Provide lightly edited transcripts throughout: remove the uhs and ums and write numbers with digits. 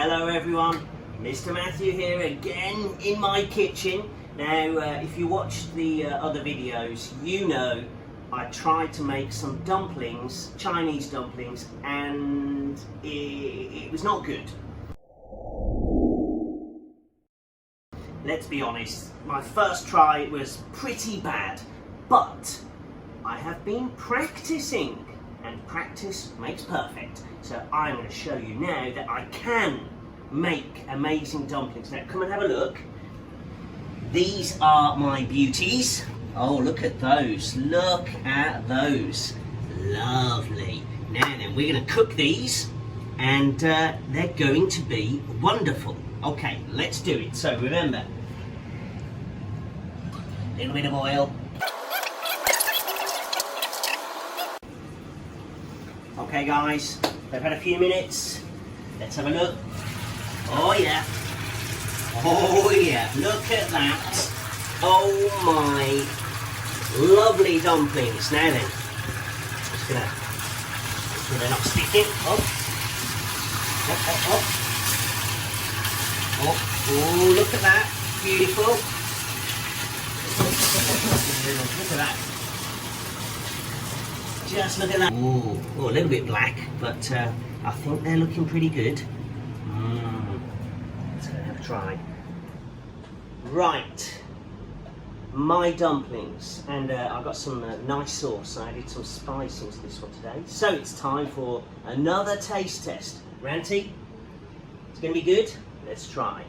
Hello everyone, Mr. Matthew here again in my kitchen. Now if you watched the other videos, you know I tried to make some dumplings, Chinese dumplings, and it was not good. Let's be honest, my first try was pretty bad, but I have been practicing, and practice makes perfect. So I'm going to show you now that I can make amazing dumplings. Now come and have a look. These are my beauties. Oh, look at those. Look at those. Lovely. Now then, we're going to cook these, and they're going to be wonderful. Okay, let's do it. So remember, a little bit of oil. Okay guys, they've had a few minutes. Let's have a look. Oh yeah. Oh yeah, look at that. Oh my lovely dumplings. Now then, just gonna make sure they're not sticking. Oh, oh, look at that. Beautiful. Look at that. Just look at that. Ooh, oh, a little bit black, but I think they're looking pretty good. Let's go and have a try. Right, my dumplings, and I've got some nice sauce. I added some spice into this one today. So it's time for another taste test. Ranty, it's going to be good. Let's try.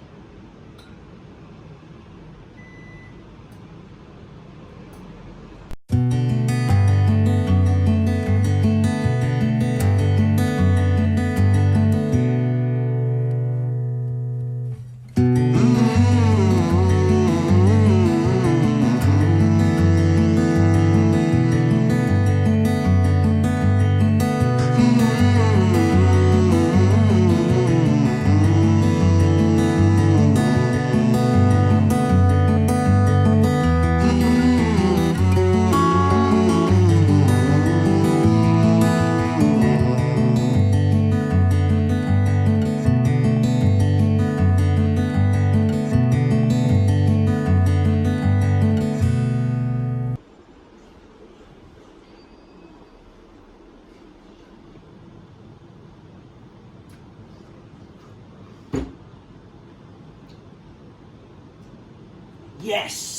Yes!